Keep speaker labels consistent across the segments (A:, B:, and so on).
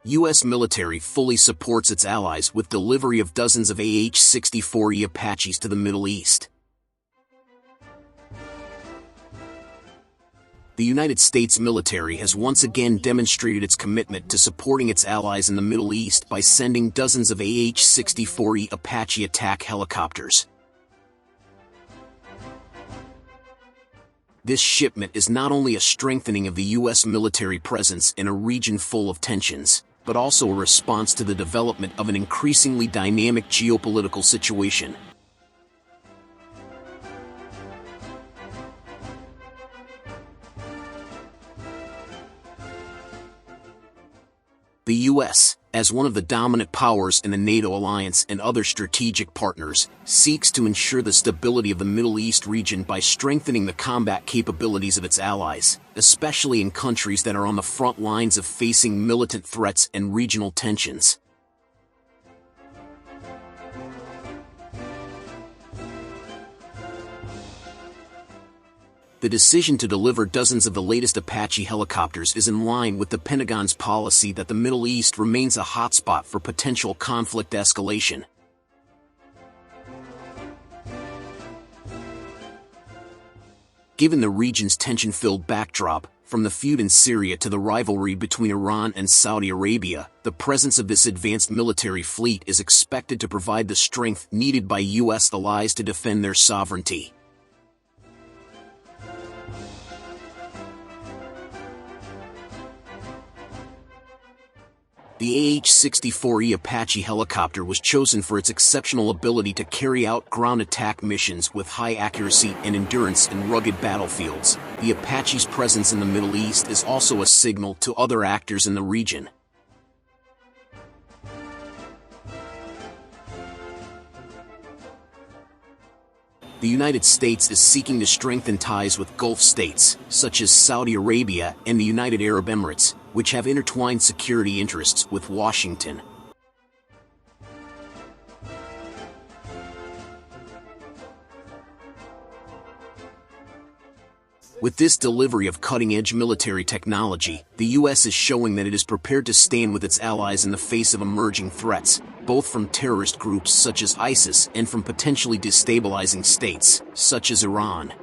A: U.S. military fully supports its allies with delivery of dozens of AH-64E Apaches to the Middle East. The United States military has once again demonstrated its commitment to supporting its allies in the Middle East by sending dozens of AH-64E Apache attack helicopters. This shipment is not only a strengthening of the U.S. military presence in a region full of tensions, but also a response to the development of an increasingly dynamic geopolitical situation. The U.S., as one of the dominant powers in the NATO alliance and other strategic partners, seeks to ensure the stability of the Middle East region by strengthening the combat capabilities of its allies, especially in countries that are on the front lines of facing militant threats and regional tensions. The decision to deliver dozens of the latest Apache helicopters is in line with the Pentagon's policy that the Middle East remains a hotspot for potential conflict escalation. Given the region's tension-filled backdrop, from the feud in Syria to the rivalry between Iran and Saudi Arabia, the presence of this advanced military fleet is expected to provide the strength needed by U.S. allies to defend their sovereignty. The AH-64E Apache helicopter was chosen for its exceptional ability to carry out ground attack missions with high accuracy and endurance in rugged battlefields. The Apache's presence in the Middle East is also a signal to other actors in the region. The United States is seeking to strengthen ties with Gulf states, such as Saudi Arabia and the United Arab Emirates, which have intertwined security interests with Washington. With this delivery of cutting-edge military technology, the U.S. is showing that it is prepared to stand with its allies in the face of emerging threats, both from terrorist groups such as ISIS and from potentially destabilizing states, such as Iran.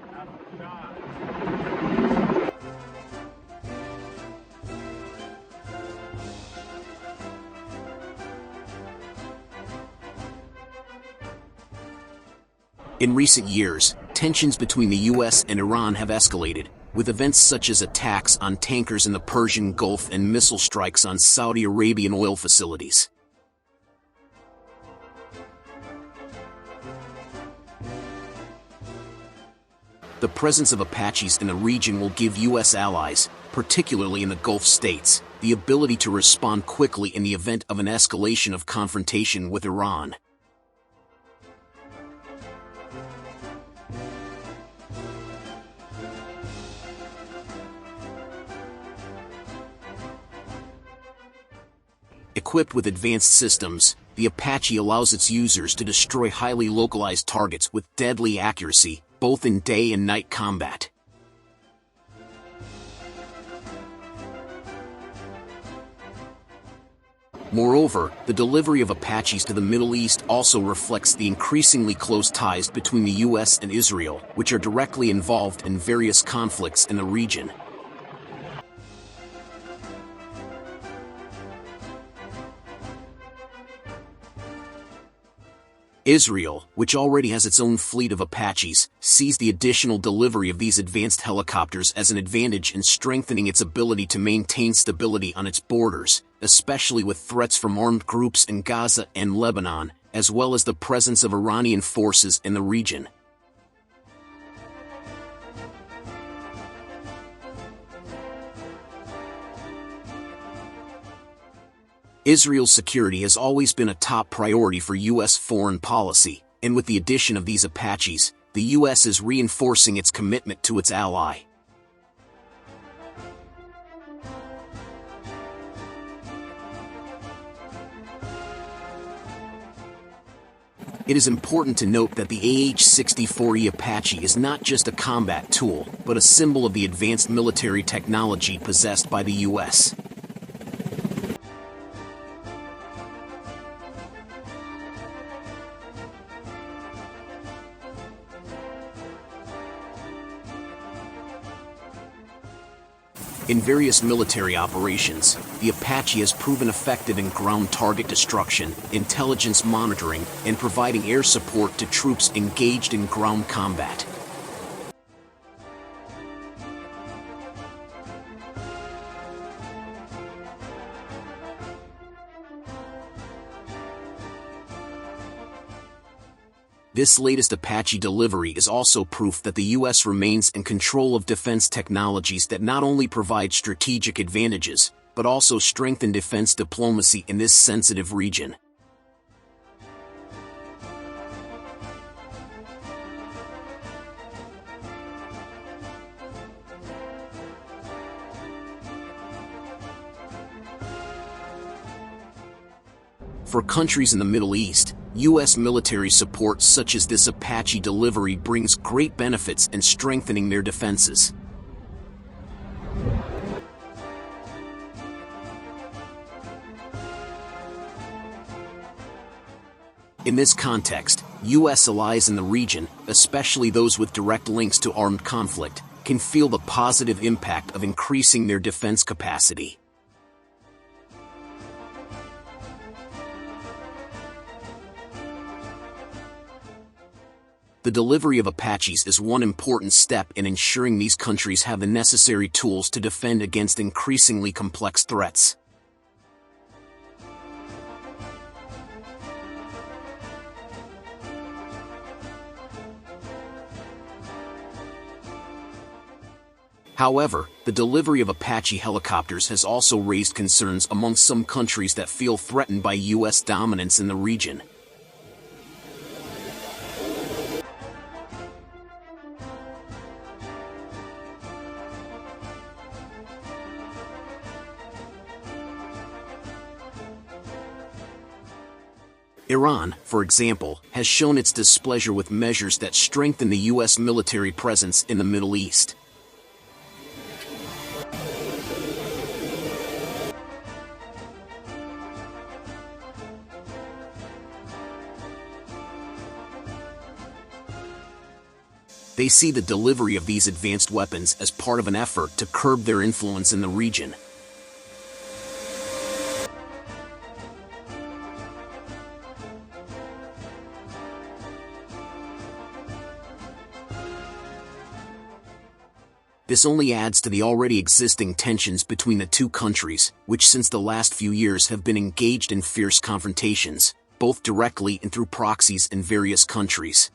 A: In recent years, tensions between the U.S. and Iran have escalated, with events such as attacks on tankers in the Persian Gulf and missile strikes on Saudi Arabian oil facilities. The presence of Apaches in the region will give U.S. allies, particularly in the Gulf states, the ability to respond quickly in the event of an escalation of confrontation with Iran. Equipped with advanced systems, the Apache allows its users to destroy highly localized targets with deadly accuracy, both in day and night combat. Moreover, the delivery of Apaches to the Middle East also reflects the increasingly close ties between the U.S. and Israel, which are directly involved in various conflicts in the region. Israel, which already has its own fleet of Apaches, sees the additional delivery of these advanced helicopters as an advantage in strengthening its ability to maintain stability on its borders, especially with threats from armed groups in Gaza and Lebanon, as well as the presence of Iranian forces in the region. Israel's security has always been a top priority for U.S. foreign policy, and with the addition of these Apaches, the U.S. is reinforcing its commitment to its ally. It is important to note that the AH-64E Apache is not just a combat tool, but a symbol of the advanced military technology possessed by the U.S. In various military operations, the Apache has proven effective in ground target destruction, intelligence monitoring, and providing air support to troops engaged in ground combat. This latest Apache delivery is also proof that the U.S. remains in control of defense technologies that not only provide strategic advantages, but also strengthen defense diplomacy in this sensitive region. For countries in the Middle East, U.S. military support such as this Apache delivery brings great benefits in strengthening their defenses. In this context, U.S. allies in the region, especially those with direct links to armed conflict, can feel the positive impact of increasing their defense capacity. The delivery of Apaches is one important step in ensuring these countries have the necessary tools to defend against increasingly complex threats. However, the delivery of Apache helicopters has also raised concerns among some countries that feel threatened by U.S. dominance in the region. Iran, for example, has shown its displeasure with measures that strengthen the U.S. military presence in the Middle East. They see the delivery of these advanced weapons as part of an effort to curb their influence in the region. This only adds to the already existing tensions between the two countries, which since the last few years have been engaged in fierce confrontations, both directly and through proxies in various countries.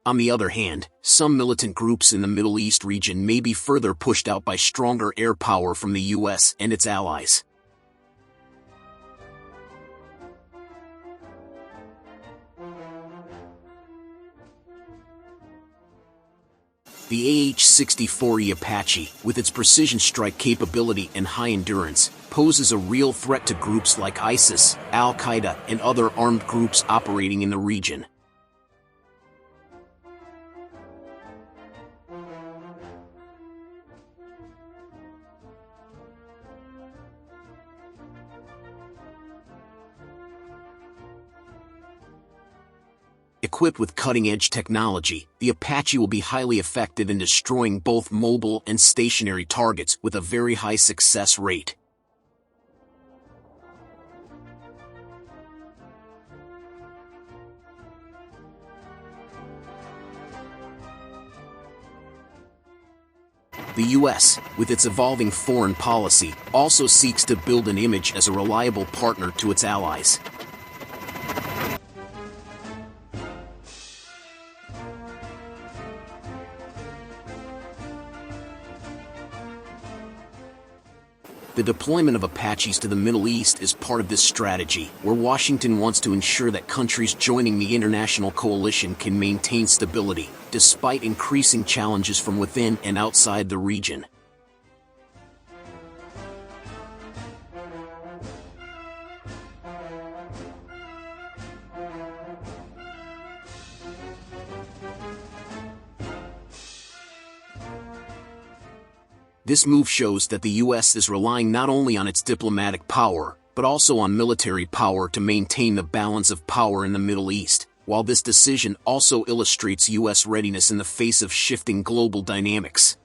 A: On the other hand, some militant groups in the Middle East region may be further pushed out by stronger air power from the U.S. and its allies. The AH-64E Apache, with its precision strike capability and high endurance, poses a real threat to groups like ISIS, Al-Qaeda, and other armed groups operating in the region. Equipped with cutting-edge technology, the Apache will be highly effective in destroying both mobile and stationary targets with a very high success rate. The U.S., with its evolving foreign policy, also seeks to build an image as a reliable partner to its allies. The deployment of Apaches to the Middle East is part of this strategy, where Washington wants to ensure that countries joining the international coalition can maintain stability, despite increasing challenges from within and outside the region. This move shows that the U.S. is relying not only on its diplomatic power, but also on military power to maintain the balance of power in the Middle East, while this decision also illustrates U.S. readiness in the face of shifting global dynamics.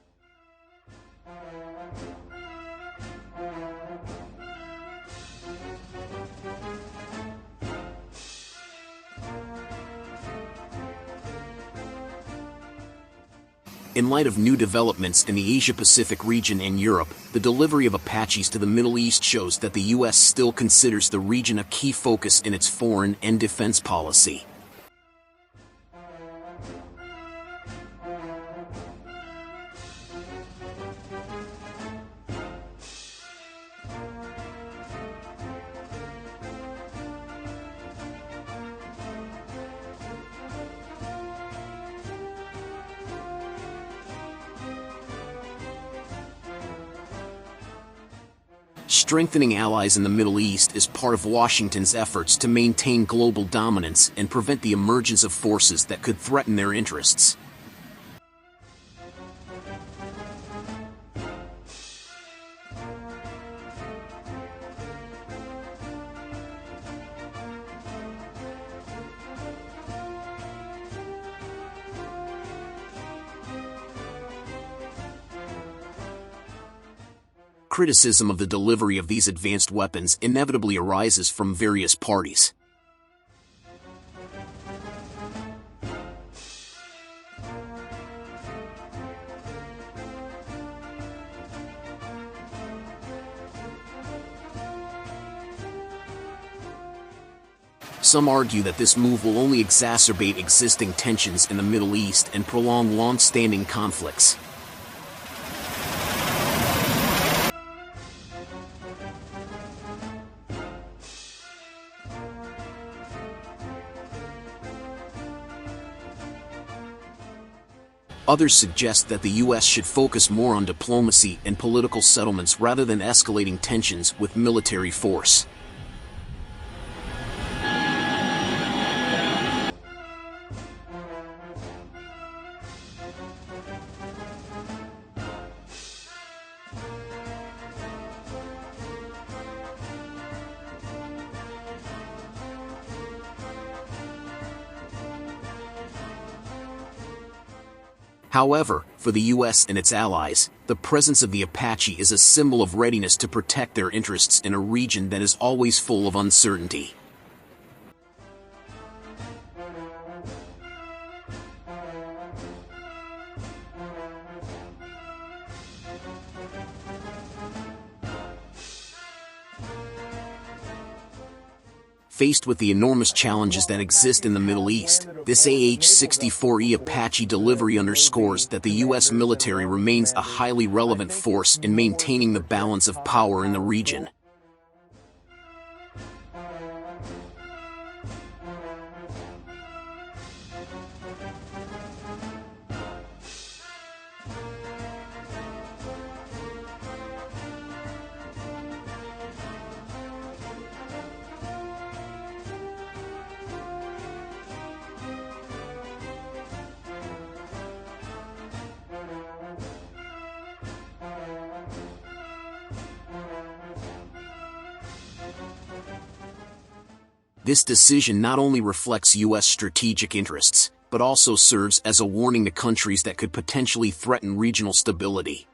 A: In light of new developments in the Asia-Pacific region and Europe, the delivery of Apaches to the Middle East shows that the U.S. still considers the region a key focus in its foreign and defense policy. Strengthening allies in the Middle East is part of Washington's efforts to maintain global dominance and prevent the emergence of forces that could threaten their interests. Criticism of the delivery of these advanced weapons inevitably arises from various parties. Some argue that this move will only exacerbate existing tensions in the Middle East and prolong long-standing conflicts. Others suggest that the U.S. should focus more on diplomacy and political settlements rather than escalating tensions with military force. However, for the U.S. and its allies, the presence of the Apache is a symbol of readiness to protect their interests in a region that is always full of uncertainty. Faced with the enormous challenges that exist in the Middle East, this AH-64E Apache delivery underscores that the U.S. military remains a highly relevant force in maintaining the balance of power in the region. This decision not only reflects U.S. strategic interests, but also serves as a warning to countries that could potentially threaten regional stability.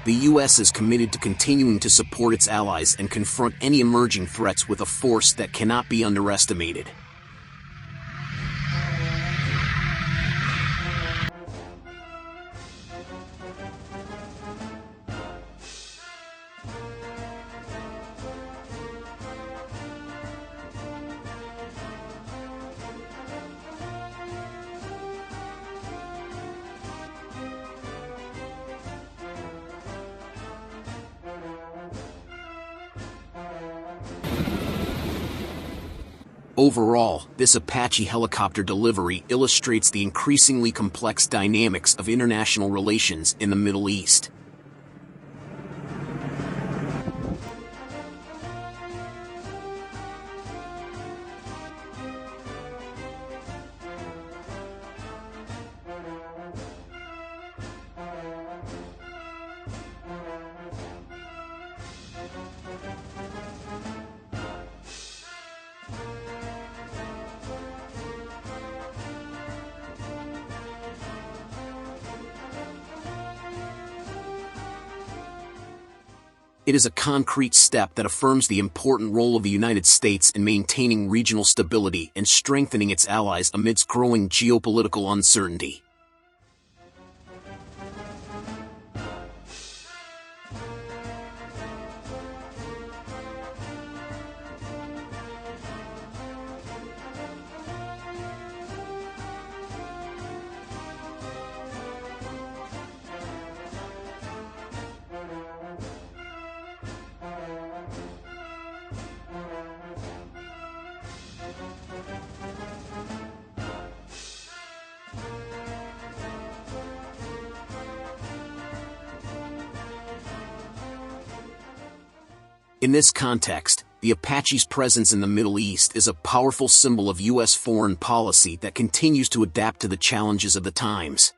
A: The U.S. is committed to continuing to support its allies and confront any emerging threats with a force that cannot be underestimated. Overall, this Apache helicopter delivery illustrates the increasingly complex dynamics of international relations in the Middle East. It is a concrete step that affirms the important role of the United States in maintaining regional stability and strengthening its allies amidst growing geopolitical uncertainty. In this context, the Apache's presence in the Middle East is a powerful symbol of U.S. foreign policy that continues to adapt to the challenges of the times.